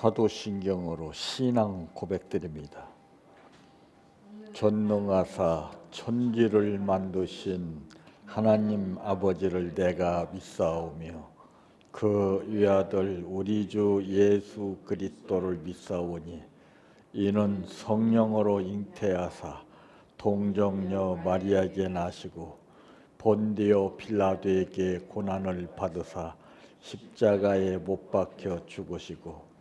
사도신경으로 신앙 고백드립니다. 전능하사 천지를 만드신 하나님 아버지를 내가 믿사오며 그 위아들 우리 주 예수 그리스도를 믿사오니 이는 성령으로 잉태하사 동정녀 마리아에게 나시고 본디오 빌라도에게 고난을 받으사 십자가에 못 박혀 죽으시고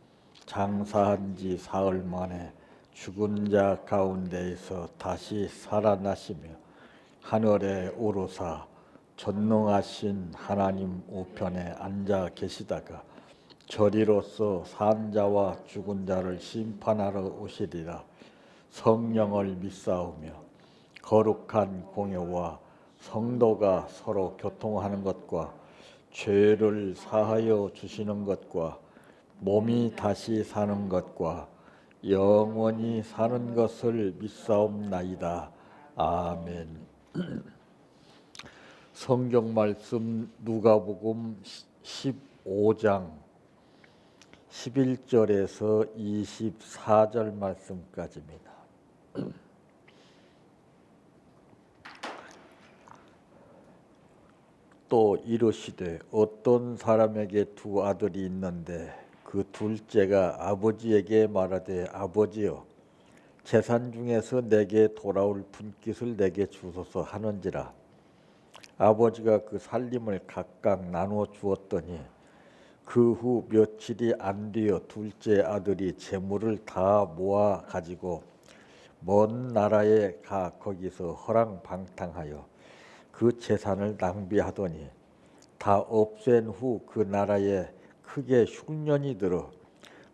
장사한 지 사흘 만에 죽은 자 가운데에서 다시 살아나시며 하늘에 오르사 전능하신 하나님 우편에 앉아 계시다가 저리로서 산 자와 죽은 자를 심판하러 오시리라. 성령을 믿사오며 거룩한 공예와 성도가 서로 교통하는 것과 죄를 사하여 주시는 것과 몸이 다시 사는 것과 영원히 사는 것을 믿사옵나이다. 아멘. 성경 말씀 누가복음 15장 11절에서 24절 말씀까지입니다. 또 이르시되 어떤 사람에게 두 아들이 있는데 그 둘째가 아버지에게 말하되 아버지여 재산 중에서 내게 돌아올 분깃을 내게 주소서 하는지라. 아버지가 그 살림을 각각 나누어 주었더니 그 후 며칠이 안 되어 둘째 아들이 재물을 다 모아 가지고 먼 나라에 가 거기서 허랑방탕하여 그 재산을 낭비하더니 다 없앤 후 그 나라에 크게 흉년이 들어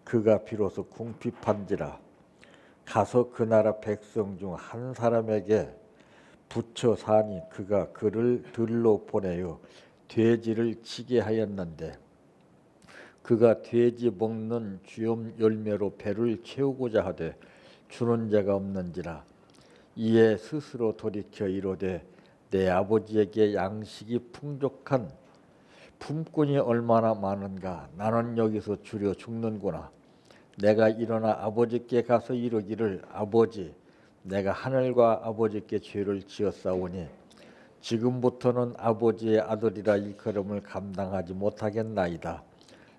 그가 비로소 궁핍한지라. 가서 그 나라 백성 중 한 사람에게 붙여 사니 그가 그를 들로 보내어 돼지를 치게 하였는데 그가 돼지 먹는 주염 열매로 배를 채우고자 하되 주는 자가 없는지라. 이에 스스로 돌이켜 이르되 내 아버지에게 양식이 풍족한 품꾼이 얼마나 많은가. 나는 여기서 주려 죽는구나. 내가 일어나 아버지께 가서 이르기를 아버지 내가 하늘과 아버지께 죄를 지었사오니 지금부터는 아버지의 아들이라 일컬음을 감당하지 못하겠나이다.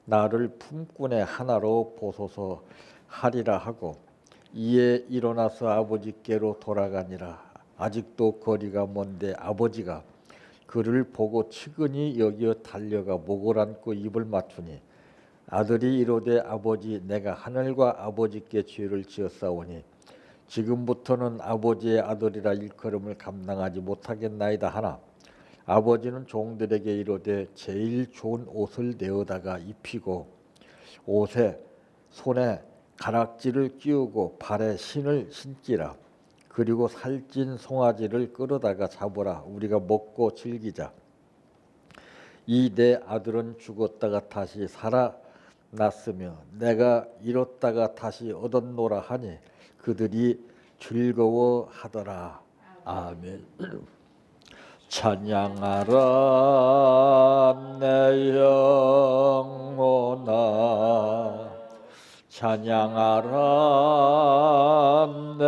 나를 품꾼의 하나로 보소서 하리라 하고 이에 일어나서 아버지께로 돌아가니라. 아직도 거리가 먼데 아버지가 그를 보고 측은히 여기어 달려가 목을 안고 입을 맞추니 아들이 이르되 아버지 내가 하늘과 아버지께 죄를 지었사오니 지금부터는 아버지의 아들이라 일컬음을 감당하지 못하겠나이다 하나 아버지는 종들에게 이르되 제일 좋은 옷을 내어다가 입히고 옷에 손에 가락지를 끼우고 발에 신을 신지라. 그리고 살찐 송아지를 끌어다가 잡으라. 우리가 먹고 즐기자. 이 내 아들은 죽었다가 다시 살아났으며 내가 잃었다가 다시 얻었노라 하니 그들이 즐거워하더라. 아멘. 찬양하라 내 영혼아 찬양하라 내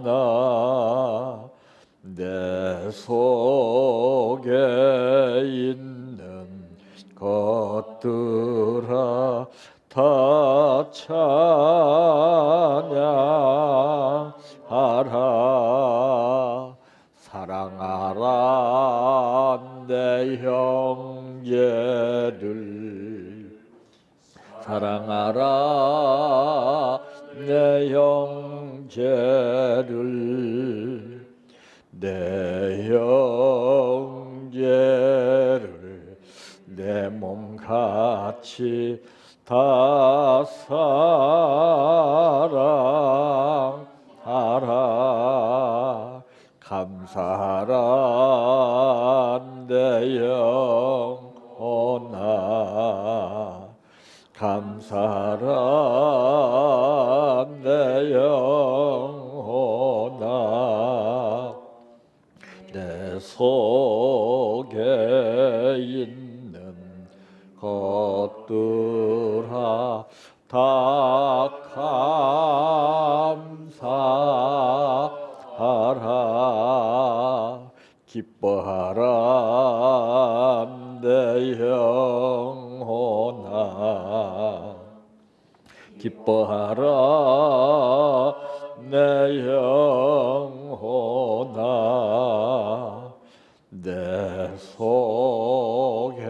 영혼아 내 속에 있는 것들아 다 찬양하라. 사랑하라 내 형제를 사랑하라 내 형제를 내 형제를 내 몸같이 다 사랑하라. 감사하라 내 영혼아 감사하라 내 영혼아 내 속에 있는 것들 기뻐하라 내 영혼아 내 속에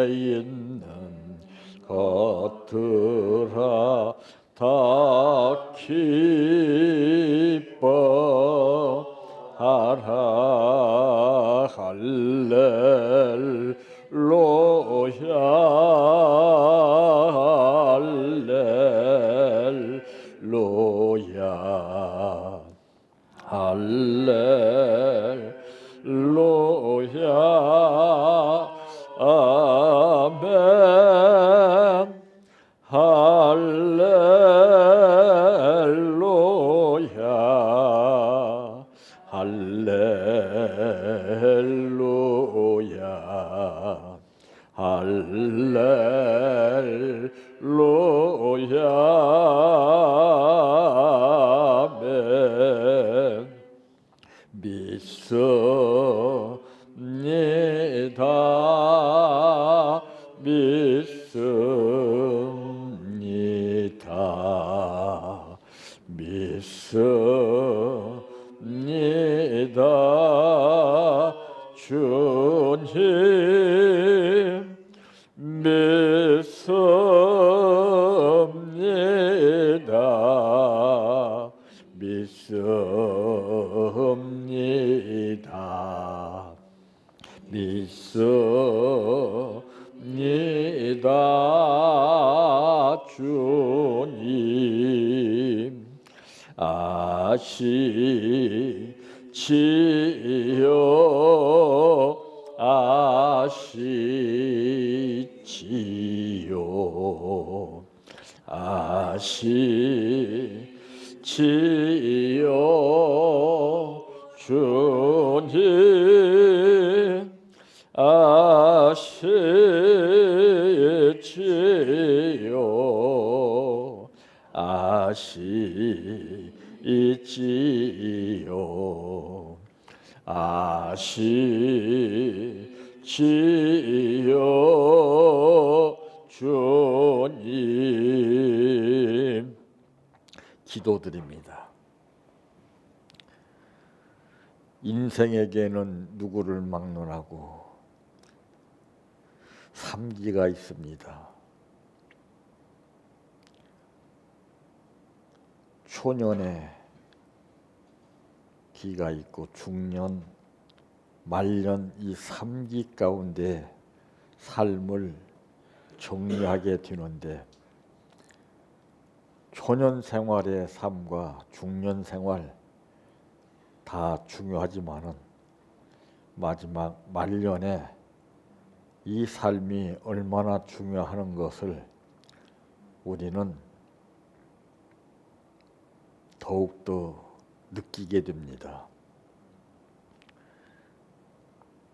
있는 것들아 다 기뻐하라 할렐루야 할렐루야 할렐루야 아멘 할렐루야 할렐루야 할렐루야 아멘 믿습니다 믿습니다 믿습니다 주님 믿습니다 믿습니다 믿습니다 주님 아시지요 아시지요 아시지요 주님 아시지요 아시지요 아시지요 주님 기도드립니다. 인생에게는 누구를 막론하고 삼기가 있습니다. 초년에 기가 있고 중년, 말년 이 3기 가운데 삶을 정리하게 되는데 초년 생활의 삶과 중년 생활 다 중요하지만은 마지막 말년에 이 삶이 얼마나 중요한 것을 우리는 더욱더 느끼게 됩니다.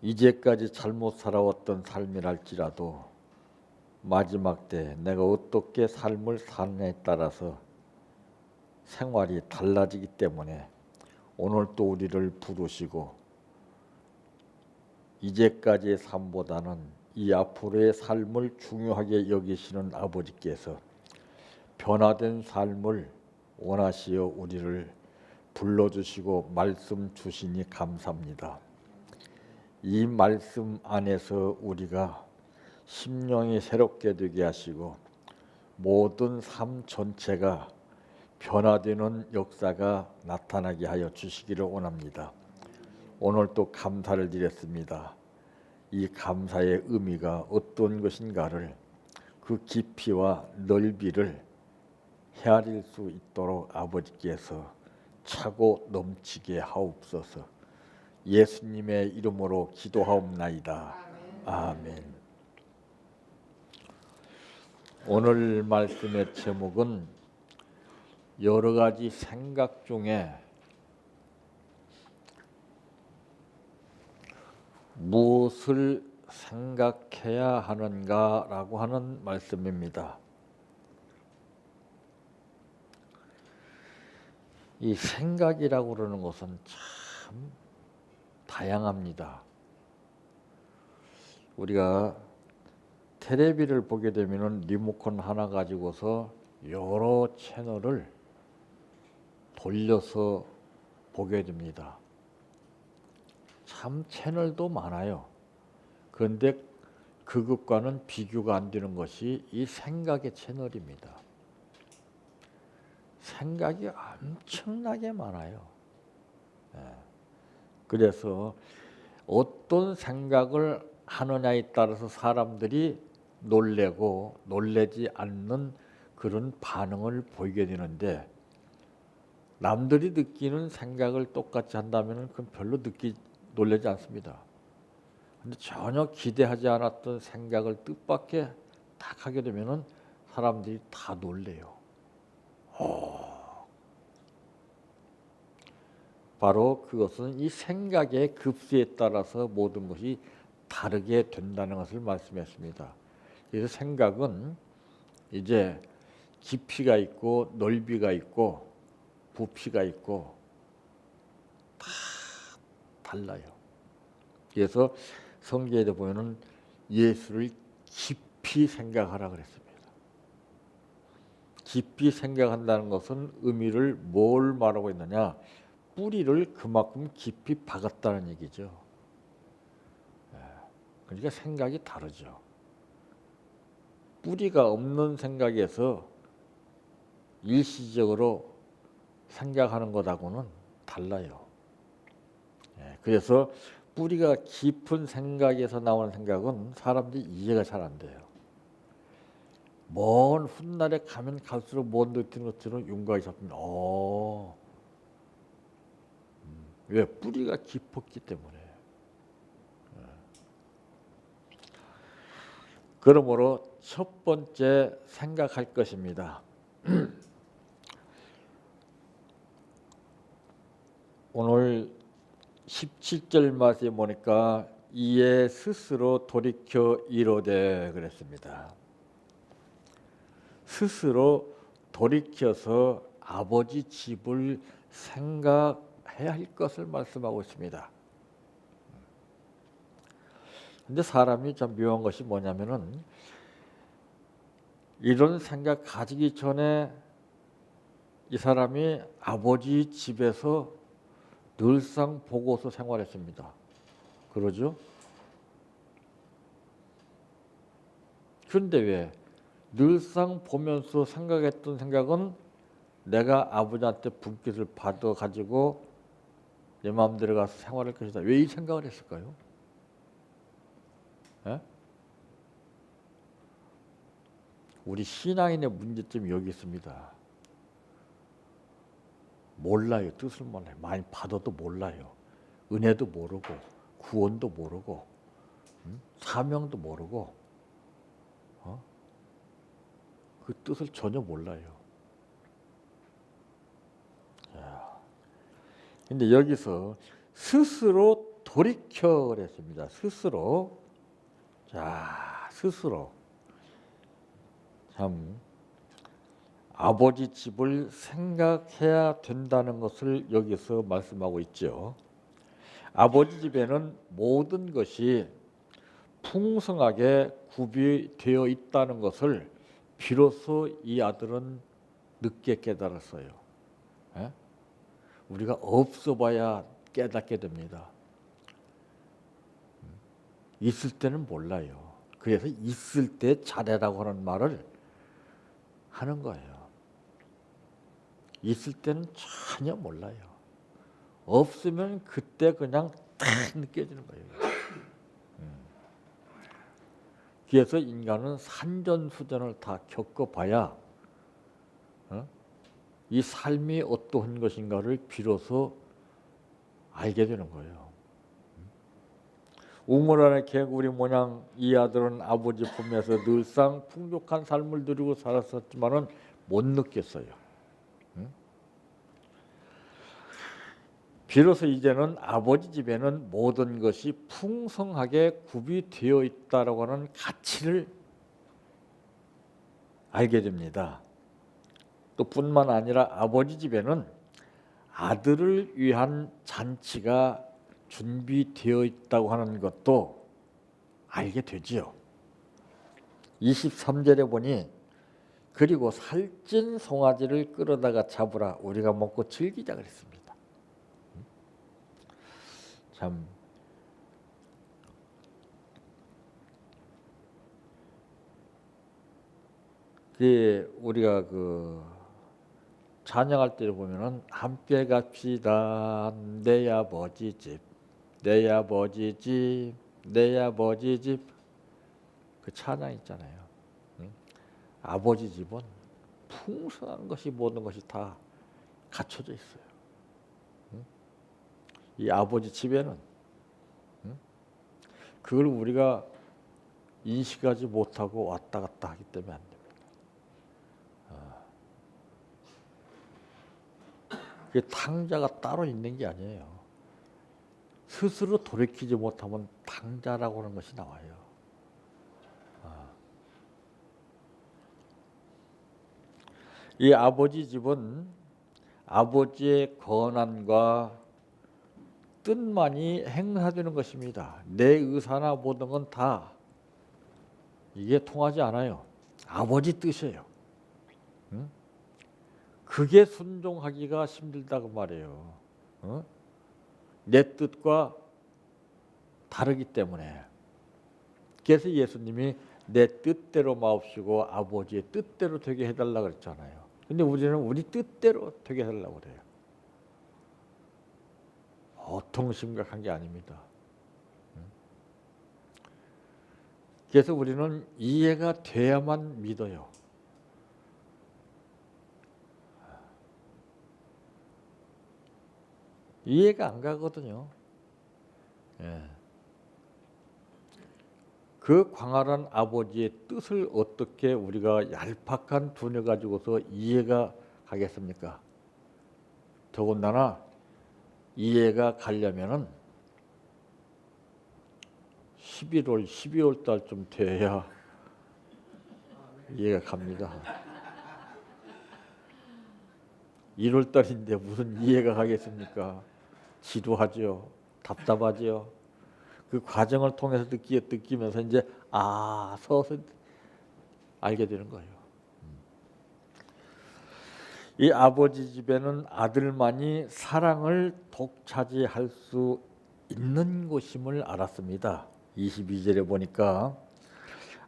이제까지 잘못 살아왔던 삶이랄지라도 마지막 때 내가 어떻게 삶을 사느냐에 따라서 생활이 달라지기 때문에 오늘 또 우리를 부르시고 이제까지의 삶보다는 이 앞으로의 삶을 중요하게 여기시는 아버지께서 변화된 삶을 원하시어 우리를 불러주시고 말씀 주시니 감사합니다. 이 말씀 안에서 우리가 심령이 새롭게 되게 하시고 모든 삶 전체가 변화되는 역사가 나타나게 하여 주시기를 원합니다. 오늘 또 감사를 드렸습니다. 이 감사의 의미가 어떤 것인가를 그 깊이와 넓이를 헤아릴 수 있도록 아버지께서 차고 넘치게 하옵소서. 예수님의 이름으로 기도하옵나이다. 아멘. 오늘 말씀의 제목은 여러 가지 생각 중에 무엇을 생각해야 하는가라고 하는 말씀입니다. 이 생각이라고 그러는 것은 참 다양합니다. 우리가 텔레비를 보게 되면 리모컨 하나 가지고서 여러 채널을 돌려서 보게 됩니다. 참 채널도 많아요. 그런데 그것과는 비교가 안 되는 것이 이 생각의 채널입니다. 생각이 엄청나게 많아요. 그래서 어떤 생각을 하느냐에 따라서 사람들이 놀래고 놀래지 않는 그런 반응을 보이게 되는데, 남들이 느끼는 생각을 똑같이 한다면 그건 별로 놀라지 않습니다. 근데 전혀 기대하지 않았던 생각을 뜻밖의 딱 하게 되면은 사람들이 다 놀래요. 바로 그것은 이 생각의 급수에 따라서 모든 것이 다르게 된다는 것을 말씀했습니다. 그래서 생각은 이제 깊이가 있고 넓이가 있고 부피가 있고 다 달라요. 그래서 성경에 보면은 예수를 깊이 생각하라 그랬습니다. 깊이 생각한다는 것은 의미를 뭘 말하고 있느냐? 뿌리를 그만큼 깊이 박았다는 얘기죠. 그러니까 생각이 다르죠. 뿌리가 없는 생각에서 일시적으로 생각하는 것하고는 달라요. 그래서 뿌리가 깊은 생각에서 나오는 생각은 사람들이 이해가 잘 안 돼요. 먼 훗날에 가면 갈수록 먼 데 있는 것들은 윤곽이 잡힙니다. 왜? 뿌리가 깊었기 때문에. 그러므로 첫 번째 생각할 것입니다. 오늘 17절 말씀에 보니까 이에 스스로 돌이켜 이르되 그랬습니다. 스스로 돌이켜서 아버지 집을 생각해야 할 것을 말씀하고 있습니다. 근데 사람이 참 묘한 것이 뭐냐면은 이런 생각 가지기 전에 이 사람이 아버지 집에서 늘상 보고서 생활했습니다. 그러죠? 그런데 왜? 늘상 보면서 생각했던 생각은 내가 아버지한테 분깃을 받아가지고 내 마음대로 가서 생활할 것이다. 왜 이 생각을 했을까요? 에? 우리 신앙인의 문제점이 여기 있습니다. 몰라요. 뜻을 몰라요. 많이 받아도 몰라요. 은혜도 모르고 구원도 모르고 사명도 모르고 그 뜻을 전혀 몰라요. 근데 여기서 스스로 돌이켜 그랬습니다. 스스로. 자, 스스로. 참 아버지 집을 생각해야 된다는 것을 여기서 말씀하고 있죠. 아버지 집에는 모든 것이 풍성하게 구비되어 있다는 것을 비로소 이 아들은 늦게 깨달았어요. 우리가 없어 봐야 깨닫게 됩니다. 있을 때는 몰라요. 그래서 있을 때 잘해라고 하는 말을 하는 거예요. 있을 때는 전혀 몰라요. 없으면 그때 그냥 딱 느껴지는 거예요. 그래서 인간은 산전수전을 다 겪어봐야 이 삶이 어떠한 것인가를 비로소 알게 되는 거예요. 우물 안의 개구리 모양 이 아들은 아버지 품에서 늘상 풍족한 삶을 누리고 살았었지만은 못 느꼈어요. 비로소 이제는 아버지 집에는 모든 것이 풍성하게 구비되어 있다라고 하는 가치를 알게 됩니다. 또 뿐만 아니라 아버지 집에는 아들을 위한 잔치가 준비되어 있다고 하는 것도 알게 되지요. 23절에 보니 그리고 살찐 송아지를 끌어다가 잡으라. 우리가 먹고 즐기자 그랬습니다. 참 우리가 찬양할 때 보면은 함께 갑시다. 내 아버지 집, 내 아버지 집, 내 아버지 집. 그 찬양 있잖아요. 응? 아버지 집은 풍성한 것이 모든 것이 다 갖춰져 있어요. 응? 이 아버지 집에는 응? 그걸 우리가 인식하지 못하고 왔다 갔다 하기 때문에 안 됩니다. 그 탕자가 따로 있는 게 아니에요. 스스로 돌이키지 못하면 탕자라고 하는 것이 나와요. 이 아버지 집은 아버지의 권한과 뜻만이 행사되는 것입니다. 내 의사나 모든 건 다 이게 통하지 않아요. 아버지 뜻이에요. 응? 그게 순종하기가 힘들다고 말해요. 어? 내 뜻과 다르기 때문에. 그래서 예수님이 내 뜻대로 마옵시고 아버지의 뜻대로 되게 해달라고 그랬잖아요. 근데 우리는 우리 뜻대로 되게 해달라고 그래요. 보통 심각한 게 아닙니다. 그래서 우리는 이해가 돼야만 믿어요. 이해가 안 가거든요. 예. 그 광활한 아버지의 뜻을 어떻게 우리가 얄팍한 두뇌 가지고서 이해가 가겠습니까? 더군다나 이해가 가려면은 11월, 12월 달쯤 돼야 이해가 갑니다. 1월 달인데 무슨 이해가 가겠습니까? 지루하죠. 답답하죠. 그 과정을 통해서 느끼면서 이제 서서 알게 되는 거예요. 이 아버지 집에는 아들만이 사랑을 독차지할 수 있는 곳임을 알았습니다. 22절에 보니까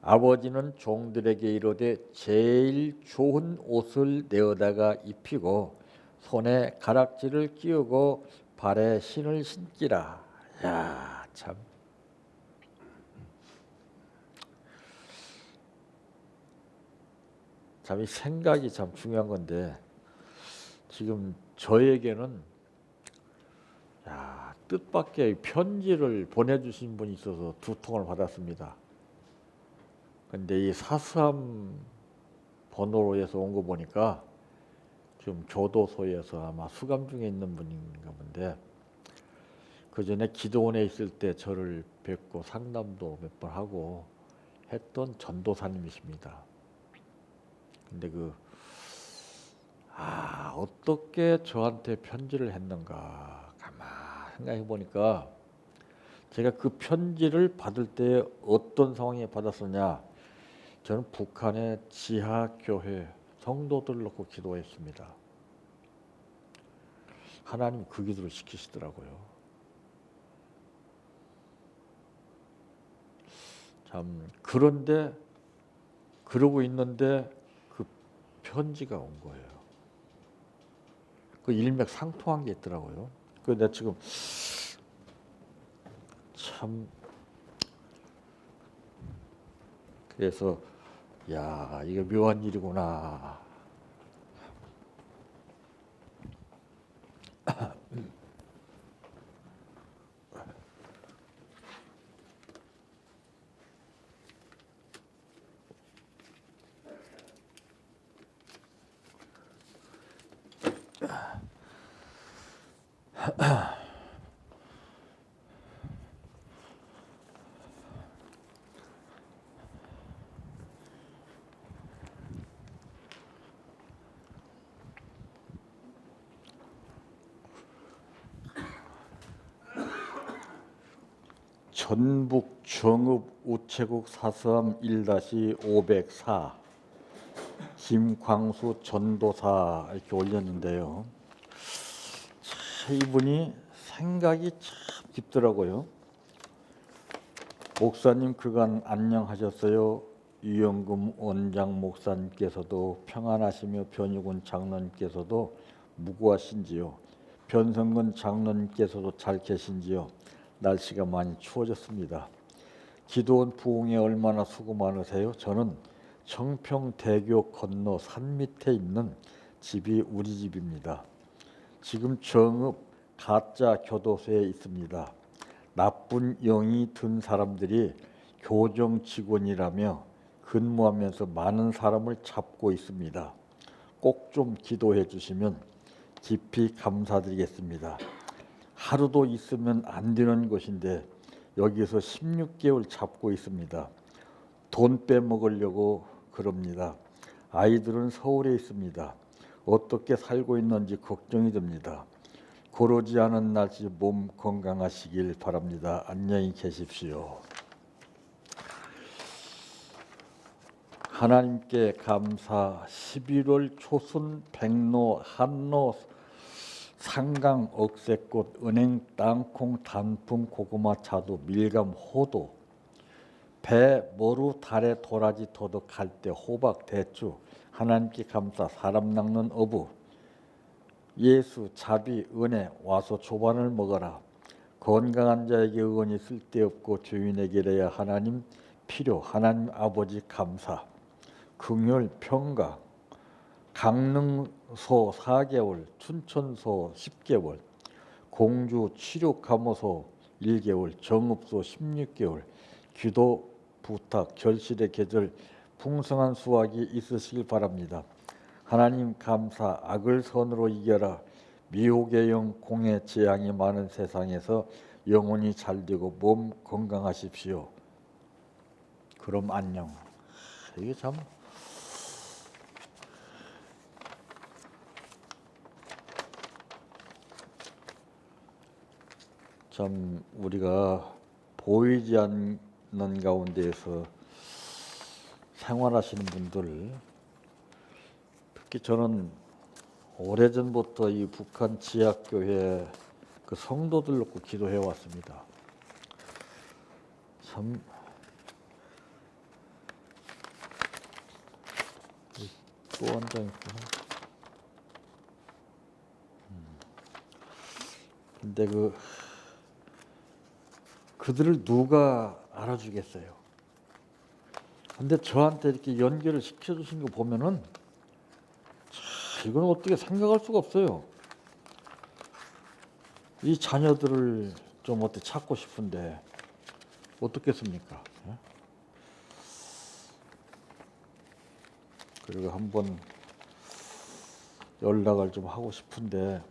아버지는 종들에게 이르되 제일 좋은 옷을 내어다가 입히고 손에 가락지를 끼우고 발에 신을 신기라. 야, 참. 참 이 생각이 참 중요한 건데 지금 저에게는 뜻밖의 편지를 보내주신 분이 있어서 2통을 받았습니다. 근데 이 사스함 번호로 해서 온 거 보니까 지금 교도소에서 아마 수감 중에 있는 분인가 본데 그 전에 기도원에 있을 때 저를 뵙고 상담도 몇 번 하고 했던 전도사님이십니다. 근데 어떻게 저한테 편지를 했는가 가만 생각해 보니까 제가 그 편지를 받을 때 어떤 상황에 받았었냐. 저는 북한의 지하교회 성도들 놓고 기도했습니다. 하나님 그 기도를 시키시더라고요. 참 그런데 그러고 있는데 그 편지가 온 거예요. 그 일맥상통한 게 있더라고요. 내가 지금 참 그래서 이거 묘한 일이구나. 전북 정읍 우체국 사서함 1-504 김광수 전도사 이렇게 올렸는데요. 이분이 생각이 참 깊더라고요. 목사님 그간 안녕하셨어요. 유영금 원장 목사님께서도 평안하시며 변희군 장로님께서도 무고하신지요. 변성근 장로님께서도 잘 계신지요. 날씨가 많이 추워졌습니다. 기도원 부흥에 얼마나 수고 많으세요. 저는 청평대교 건너 산 밑에 있는 집이 우리 집입니다. 지금 정읍 가짜 교도소에 있습니다. 나쁜 영이 든 사람들이 교정 직원이라며 근무하면서 많은 사람을 잡고 있습니다. 꼭 좀 기도해 주시면 깊이 감사드리겠습니다. 하루도 있으면 안 되는 것인데 여기서 16개월 잡고 있습니다. 돈 빼먹으려고 그럽니다. 아이들은 서울에 있습니다. 어떻게 살고 있는지 걱정이 됩니다. 고르지 않은 날씨 몸 건강하시길 바랍니다. 안녕히 계십시오. 하나님께 감사. 11월 초순 백로 한로 상강 억새꽃 은행 땅콩 단풍 고구마 차도 밀감 호도 배 머루 달에 도라지 도덕 갈대 호박 대추 하나님께 감사. 사람 낚는 어부 예수 자비 은혜 와서 조반을 먹어라. 건강한 자에게 의원이 쓸데없고 주인에게래야 하나님 필요. 하나님 아버지 감사. 긍휼 평강 강릉소 4개월 춘천소 10개월 공주 치료감호소 1개월 정읍소 16개월 기도 부탁 결실의 계절 풍성한 수확이 있으시길 바랍니다. 하나님 감사. 악을 선으로 이겨라. 미혹의 영 공의 재앙이 많은 세상에서 영혼이 잘되고 몸 건강하십시오. 그럼 안녕. 이게 참 우리가 보이지 않는 가운데에서 생활하시는 분들, 특히 저는 오래전부터 이 북한 지하교회 그 성도들 놓고 기도해 왔습니다. 참 또 한 장 있구나. 근데 그들을 누가 알아주겠어요. 근데 저한테 이렇게 연결을 시켜주신 거 보면은 이건 어떻게 생각할 수가 없어요. 이 자녀들을 좀 어떻게 찾고 싶은데 어떻겠습니까? 그리고 한번 연락을 좀 하고 싶은데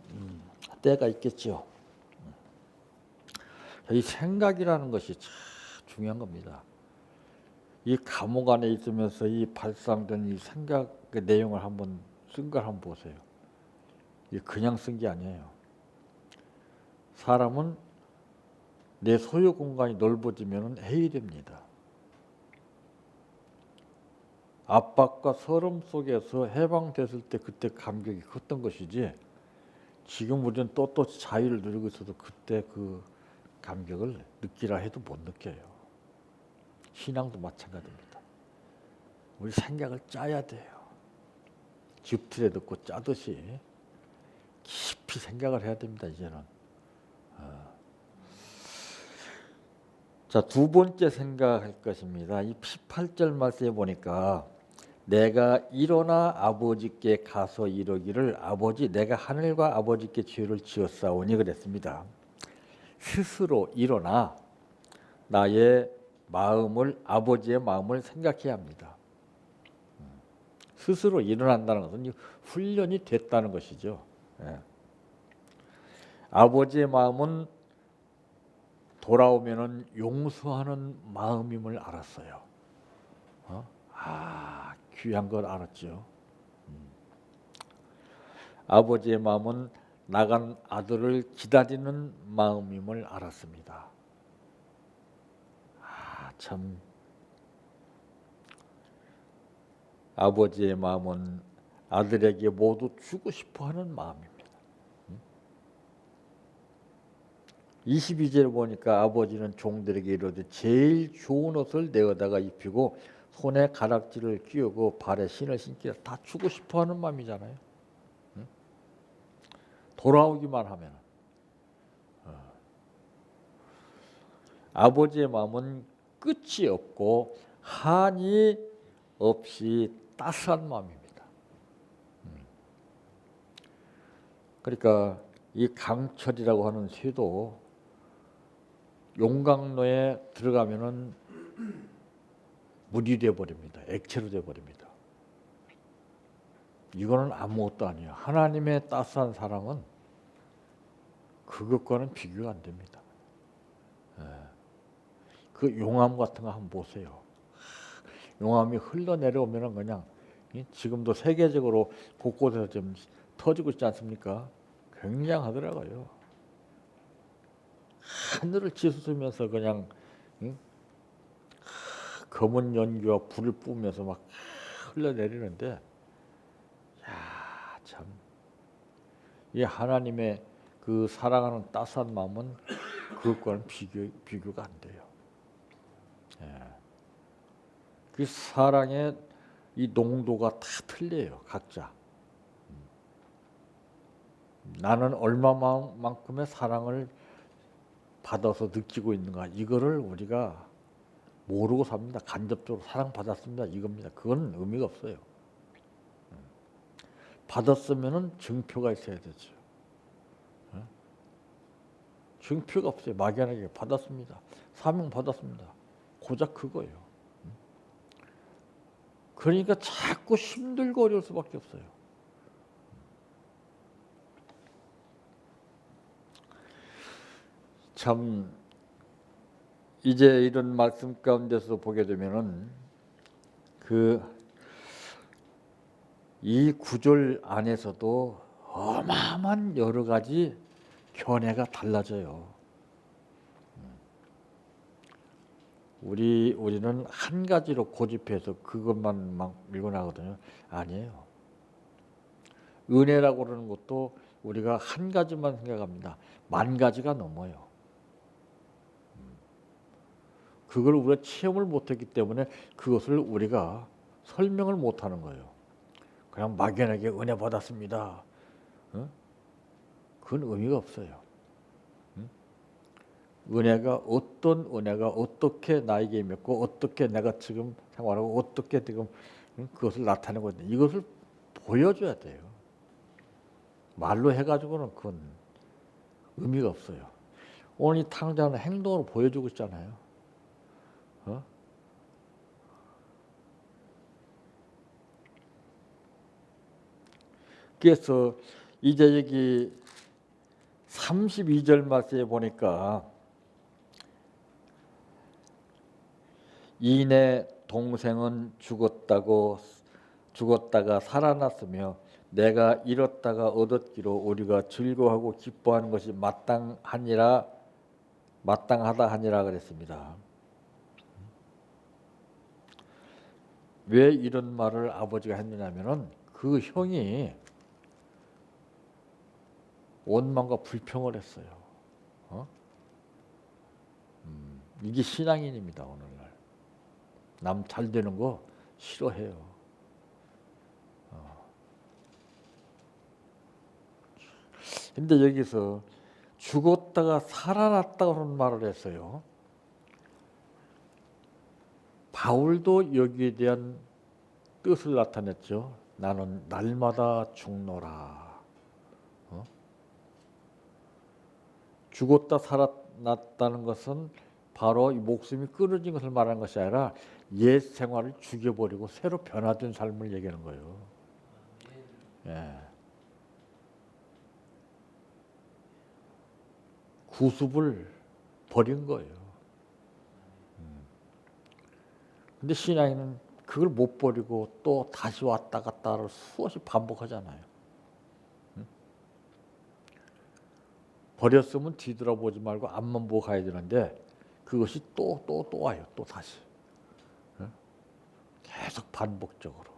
때가 있겠죠. 이 생각이라는 것이 참 중요한 겁니다. 이 감옥 안에 있으면서 이 발상된 이 생각의 내용을 한번 쓴 걸 한번 보세요. 이게 그냥 쓴 게 아니에요. 사람은 내 소유 공간이 넓어지면 해이됩니다. 압박과 서름 속에서 해방됐을 때 그때 감격이 컸던 것이지 지금 우리는 떳떳이 자유를 누리고 있어도 그때 그 감격을 느끼라 해도 못 느껴요. 신앙도 마찬가지입니다. 우리 생각을 짜야 돼요. 집틀에 넣고 짜듯이 깊이 생각을 해야 됩니다. 이제는. 자, 두 번째 생각할 것입니다. 이 18절 말씀에 보니까 내가 일어나 아버지께 가서 이르기를 아버지 내가 하늘과 아버지께 죄를 지었사오니 그랬습니다. 스스로 일어나 나의 마음을 아버지의 마음을 생각해야 합니다. 스스로 일어난다는 것은 훈련이 됐다는 것이죠. 예. 아버지의 마음은 돌아오면은 용서하는 마음임을 알았어요. 귀한 걸 알았죠. 아버지의 마음은 나간 아들을 기다리는 마음임을 알았습니다. 참 아버지의 마음은 아들에게 모두 주고 싶어하는 마음입니다. 22절에 보니까 아버지는 종들에게 이르되 제일 좋은 옷을 내어다가 입히고 손에 가락지를 끼우고 발에 신을 신기라. 다 주고 싶어하는 마음이잖아요. 돌아오기만 하면. 아버지의 마음은 끝이 없고 한이 없이 따스한 마음입니다. 그러니까 이 강철이라고 하는 쇠도 용광로에 들어가면은 물이 되어버립니다. 액체로 되어버립니다. 이거는 아무것도 아니에요. 하나님의 따스한 사랑은 그것과는 비교가 안 됩니다. 그 용암 같은 거 한번 보세요. 용암이 흘러내려오면 그냥 지금도 세계적으로 곳곳에서 좀 터지고 있지 않습니까? 굉장하더라고요. 하늘을 치솟으면서 그냥 검은 연기와 불을 뿜으면서 막 흘러내리는데, 야, 참, 이 하나님의 그 사랑하는 따스한 마음은 그것과는 비교가 안 돼요. 그 사랑의 이 농도가 다 틀려요, 각자. 나는 얼마만큼의 사랑을 받아서 느끼고 있는가, 이거를 우리가 모르고 삽니다. 간접적으로 사랑받았습니다, 이겁니다. 그건 의미가 없어요. 받았으면은 증표가 있어야 되죠. 증표가 없어요. 막연하게 받았습니다. 사명 받았습니다. 고작 그거예요. 그러니까 자꾸 힘들고 어려울 수밖에 없어요. 참 이제 이런 말씀 가운데서 보게 되면은 이 구절 안에서도 어마어마한 여러 가지 견해가 달라져요. 우리는 한 가지로 고집해서 그것만 막 밀고 나거든요. 아니에요. 은혜라고 그러는 것도 우리가 한 가지만 생각합니다. 만 가지가 넘어요. 그걸 우리가 체험을 못했기 때문에 그것을 우리가 설명을 못하는 거예요. 그냥 막연하게 은혜 받았습니다. 그건 의미가 없어요. 어떤 은혜가 어떻게 나에게 임했고 어떻게 내가 지금 생활하고 어떻게 지금 그것을 나타내고 있는데 이것을 보여줘야 돼요. 말로 해가지고는 그건 의미가 없어요. 오늘 이 탕자는 행동으로 보여주고 있잖아요. 그래서 이제 여기 32절 말씀에 보니까 이내 동생은 죽었다가 살아났으며 내가 잃었다가 얻었기로 우리가 즐거워하고 기뻐하는 것이 마땅하다 하니라 그랬습니다. 왜 이런 말을 아버지가 했느냐면은 그 형이 원망과 불평을 했어요. 이게 신앙인입니다. 오늘날 남 잘 되는 거 싫어해요. 근데 여기서 죽었다가 살아났다고 하는 말을 했어요. 바울도 여기에 대한 뜻을 나타냈죠. 나는 날마다 죽노라. 죽었다 살아났다는 것은 바로 이 목숨이 끊어진 것을 말하는 것이 아니라 옛 생활을 죽여버리고 새로 변화된 삶을 얘기하는 거예요. 예. 구습을 버린 거예요. 근데 신앙인은 그걸 못 버리고 또 다시 왔다 갔다를 수없이 반복하잖아요. 버렸으면 뒤돌아보지 말고 앞만 보고 가야 되는데 그것이 또 와요. 또 다시. 계속 반복적으로.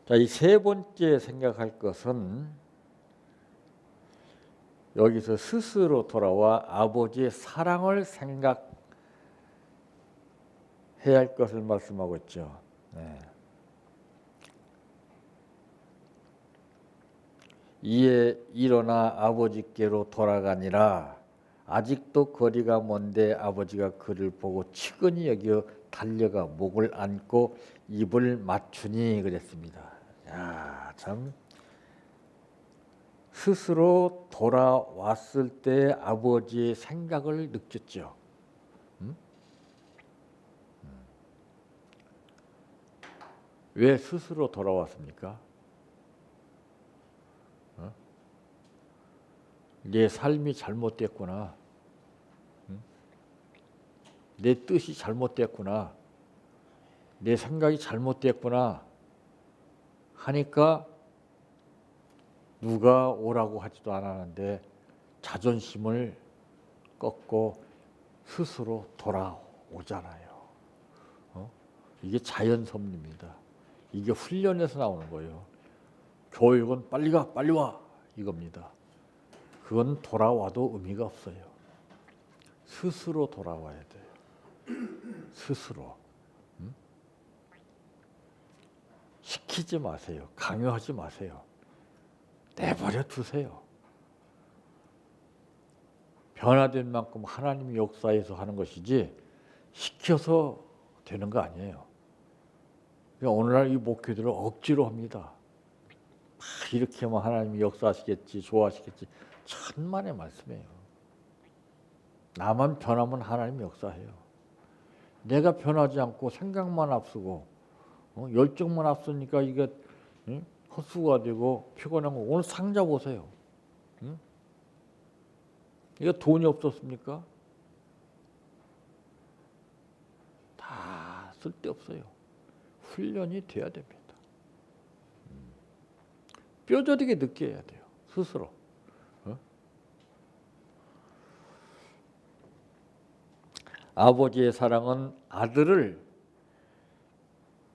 자, 이 세 번째 생각할 것은 여기서 스스로 돌아와 아버지의 사랑을 생각해야 할 것을 말씀하고 있죠. 네. 이에 일어나 아버지께로 돌아가니라. 아직도 거리가 먼데 아버지가 그를 보고 측은히 여겨 달려가 목을 안고 입을 맞추니 그랬습니다. 야, 참 스스로 돌아왔을 때 아버지의 생각을 느꼈죠. 왜 스스로 돌아왔습니까? 내 삶이 잘못됐구나. 내 뜻이 잘못됐구나. 내 생각이 잘못됐구나 하니까 누가 오라고 하지도 않았는데 자존심을 꺾고 스스로 돌아오잖아요. 이게 자연 섭리입니다. 이게 훈련에서 나오는 거예요. 교육은 빨리 가, 빨리 와 이겁니다. 그건 돌아와도 의미가 없어요. 스스로 돌아와야 돼요. 스스로. 시키지 마세요. 강요하지 마세요. 내버려 두세요. 변화된 만큼 하나님이 역사에서 하는 것이지 시켜서 되는 거 아니에요. 그러니까 오늘날 이 목회들을 억지로 합니다. 이렇게 하면 하나님이 역사하시겠지, 좋아하시겠지. 천만의 말씀이에요. 나만 변하면 하나님이 역사해요. 내가 변하지 않고 생각만 앞서고 열정만 앞서니까 이게 헛수가 되고 피곤한 거. 오늘 상자 보세요. 이거 돈이 없었습니까? 다 쓸데없어요. 훈련이 돼야 됩니다. 뼈저리게 느껴야 돼요. 스스로. 아버지의 사랑은 아들을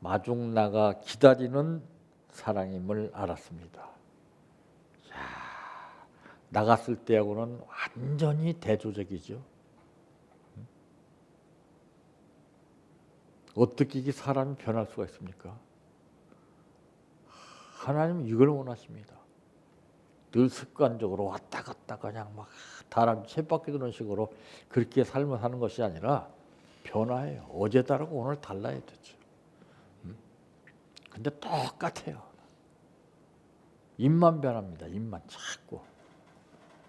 마중 나가 기다리는 사랑임을 알았습니다. 자, 나갔을 때하고는 완전히 대조적이죠. 어떻게 이게 사람이 변할 수가 있습니까? 하나님은 이걸 원하십니다. 늘 습관적으로 왔다 갔다 그냥 막 다람쥐 쳇바퀴 도는 식으로 그렇게 삶을 사는 것이 아니라 변화해요. 어제 다르고 오늘 달라야 되죠. 근데 똑같아요. 입만 변합니다. 입만 자꾸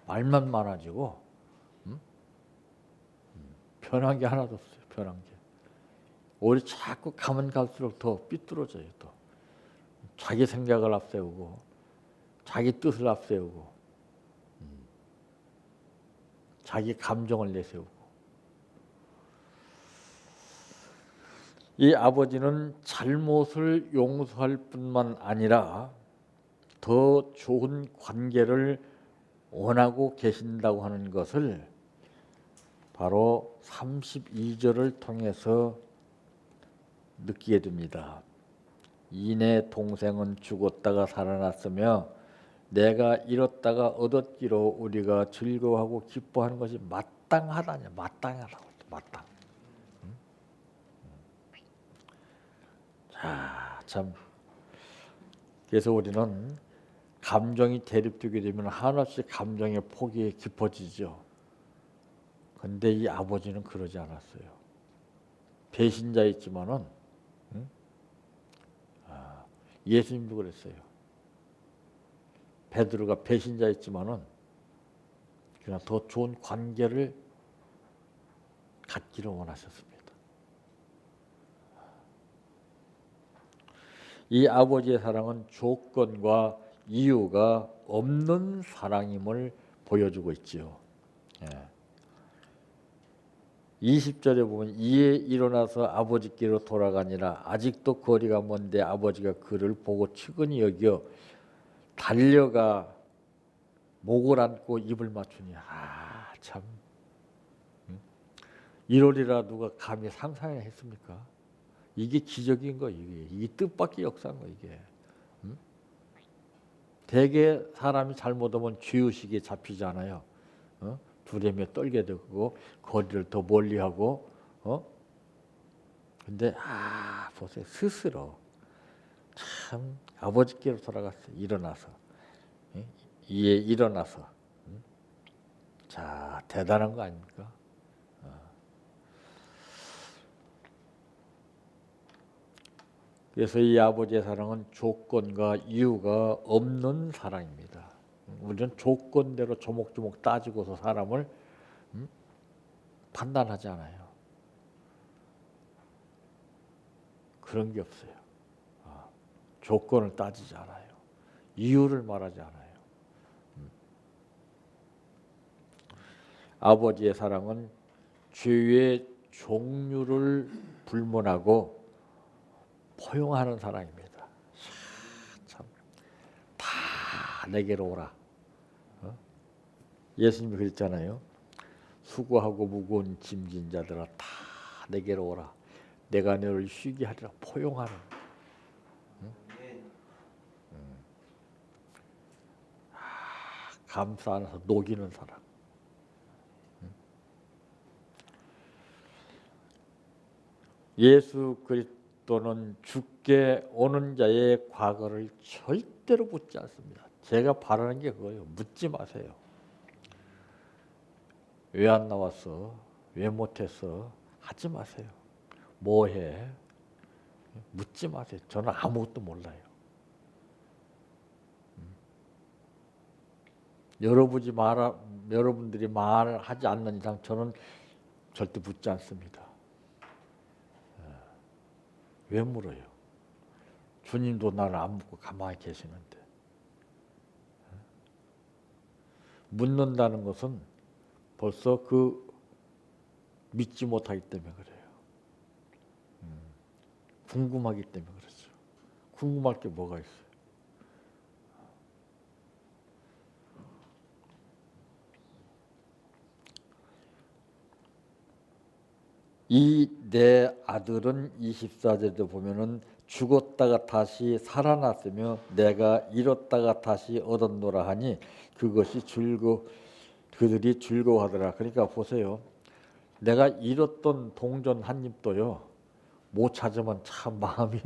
말만 많아지고 변한 게 하나도 없어요. 변한 게. 오히려 자꾸 가면 갈수록 더 삐뚤어져요. 또 자기 생각을 앞세우고 자기 뜻을 앞세우고 자기 감정을 내세우고. 이 아버지는 잘못을 용서할 뿐만 아니라 더 좋은 관계를 원하고 계신다고 하는 것을 바로 32절을 통해서 느끼게 됩니다. 이내 동생은 죽었다가 살아났으며 내가 잃었다가 얻었기로 우리가 즐거워하고 기뻐하는 것이 마땅하다냐. 마땅하다고. 마땅. 자, 참. 그래서 우리는 감정이 대립되게 되면 한없이 감정의 폭이 깊어지죠. 근데 이 아버지는 그러지 않았어요. 배신자였지만은 예수님도 그랬어요. 베드로가 배신자였지만은 그냥 더 좋은 관계를 갖기를 원하셨습니다. 이 아버지의 사랑은 조건과 이유가 없는 사랑임을 보여주고 있지요. 20절에 보면 이에 일어나서 아버지께로 돌아가니라. 아직도 거리가 먼데 아버지가 그를 보고 측은히 여겨 달려가 목을 안고 입을 맞추니. 참. 이러리라 누가 감히 상상했습니까? 이게 기적인 거. 이게 뜻밖의 역사인 거. 이게 대개 사람이 잘못하면 죄의식에 잡히잖아요. 두려움에 떨게 되고 거리를 더 멀리하고. 근데 보세요. 스스로 참 아버지께로 돌아갔어요. 일어나서. 이에 일어나서. 자, 대단한 거 아닙니까? 그래서 이 아버지의 사랑은 조건과 이유가 없는 사랑입니다. 우리는 조건대로 조목조목 따지고서 사람을 판단하지 않아요. 그런 게 없어요. 조건을 따지지 않아요. 이유를 말하지 않아요. 아버지의 사랑은 죄의 종류를 불문하고 포용하는 사랑입니다. 참, 다 내게로 오라. 예수님이 그랬잖아요. 수고하고 무거운 짐진 자들아 다 내게로 오라. 내가 너를 쉬게 하리라. 포용하는. 감싸 안아서 녹이는 사랑. 예수 그리스도는 죽게 오는 자의 과거를 절대로 묻지 않습니다. 제가 바라는 게 그거예요. 묻지 마세요. 왜 안 나왔어? 왜 못했어? 하지 마세요. 뭐해? 묻지 마세요. 저는 아무것도 몰라요. 여러분들이 말하지 않는 이상 저는 절대 묻지 않습니다. 왜 물어요? 주님도 나를 안 묻고 가만히 계시는데. 묻는다는 것은 벌써 믿지 못하기 때문에 그래요. 궁금하기 때문에 그렇죠. 궁금할 게 뭐가 있어요? 이 내 아들은 24절에도 보면은 죽었다가 다시 살아났으며 내가 잃었다가 다시 얻었노라 하니 그것이 그들이 즐거워하더라. 그러니까 보세요. 내가 잃었던 동전 한 입도요. 못 찾으면 참 마음이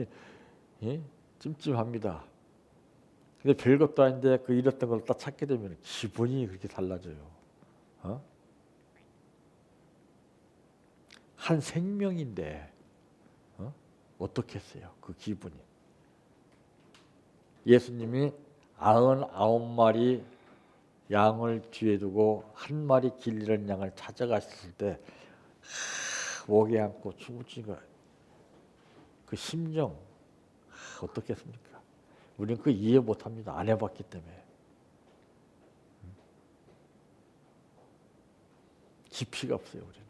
찜찜합니다. 근데 별것도 아닌데 그 잃었던 걸 딱 찾게 되면 기분이 그렇게 달라져요. 한 생명인데 어떻게 했어요? 그 기분이. 예수님이 99마리 양을 뒤에 두고 한 마리 길 잃은 양을 찾아가셨을 때 목에 안고 죽으니까 그 심정 어떻겠습니까? 우리는 그 이해 못합니다. 안 해봤기 때문에. 깊이가 없어요. 우리는.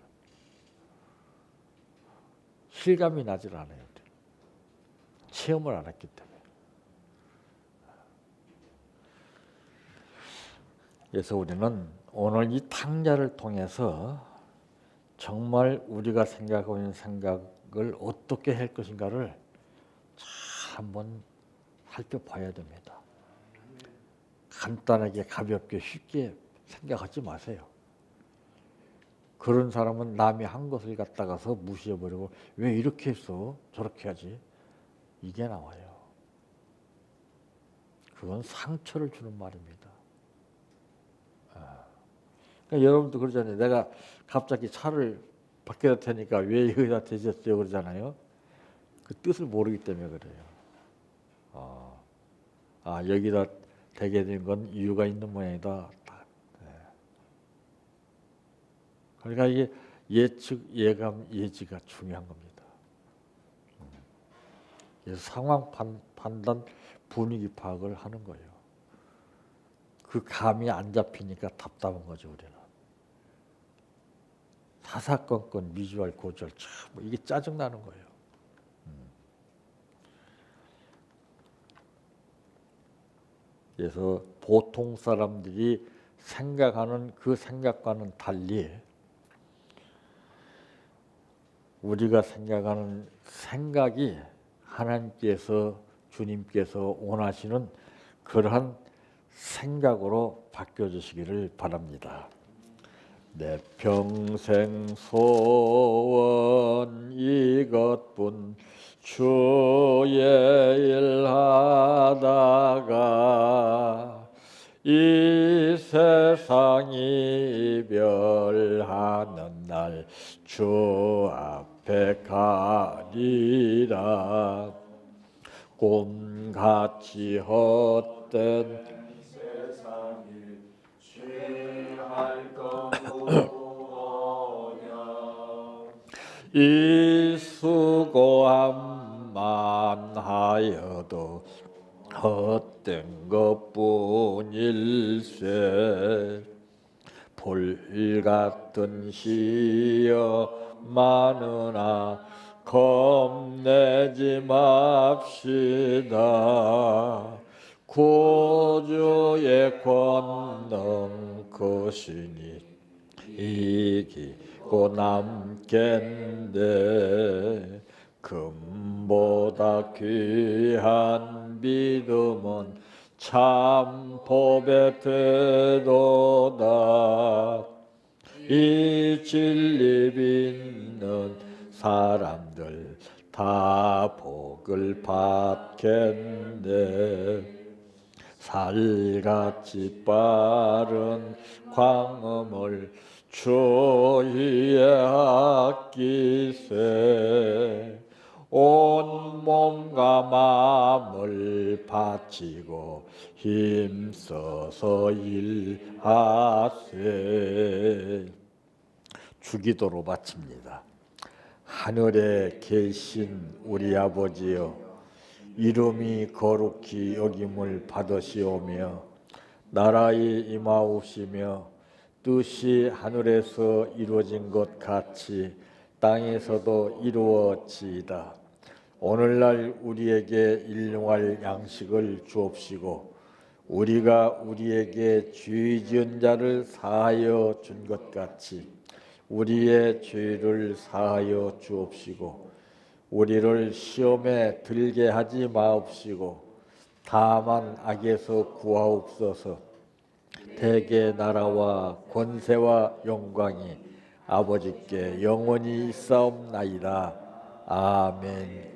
실감이 나질 않아요. 체험을 안 했기 때문에. 그래서 우리는 오늘 이 탕자를 통해서 정말 우리가 생각하고 있는 생각을 어떻게 할 것인가를 잘 한번 살펴봐야 됩니다. 간단하게 가볍게 쉽게 생각하지 마세요. 그런 사람은 남이 한 것을 갖다가서 무시해버리고 왜 이렇게 했어? 저렇게 하지? 이게 나와요. 그건 상처를 주는 말입니다. 그러니까 여러분도 그러잖아요. 내가 갑자기 차를 밖에다 대니까 왜 여기다 대셨어요? 그러잖아요. 그 뜻을 모르기 때문에 그래요. 여기다 대게 된 건 이유가 있는 모양이다. 그러니까 이게 예측, 예감, 예지가 중요한 겁니다. 그래서 상황 판단, 분위기 파악을 하는 거예요. 그 감이 안 잡히니까 답답한 거죠, 우리는. 사사건건 미주알 고주알 참 이게 짜증나는 거예요. 그래서 보통 사람들이 생각하는 그 생각과는 달리 우리가 생각하는 생각이 하나님께서 주님께서 원하시는 그러한 생각으로 바뀌어주시기를 바랍니다. 내 평생 소원 이것뿐 주의 일 하다가 이 세상 이별하는 날 주 앞에 가리라. 꿈같이 헛된 세상이 취할 것 무엇이냐. 이 수고함만 하여도 헛된 것뿐일세. 불같은 시여 많으나 겁내지 맙시다. 구주의 권능 크시니 이기고 남겠네. 금보다 귀한 믿음은 참 법의 태도다. 이 진리 믿는 사람들 다 복을 받겠네. 살같이 빠른 광음을 주위에 아끼세. 온 몸과 마음을 바치고 힘써서 일하세. 주기도로 마칩니다. 하늘에 계신 우리 아버지여, 이름이 거룩히 여김을 받으시오며 나라의 임하옵시며 뜻이 하늘에서 이루어진 것 같이 땅에서도 이루어지이다. 오늘날 우리에게 일용할 양식을 주옵시고 우리가 우리에게 죄 지은 자를 사하여 준 것 같이 우리의 죄를 사하여 주옵시고 우리를 시험에 들게 하지 마옵시고 다만 악에서 구하옵소서. 대개 나라와 권세와 영광이 아버지께 영원히 있사옵나이다. 아멘.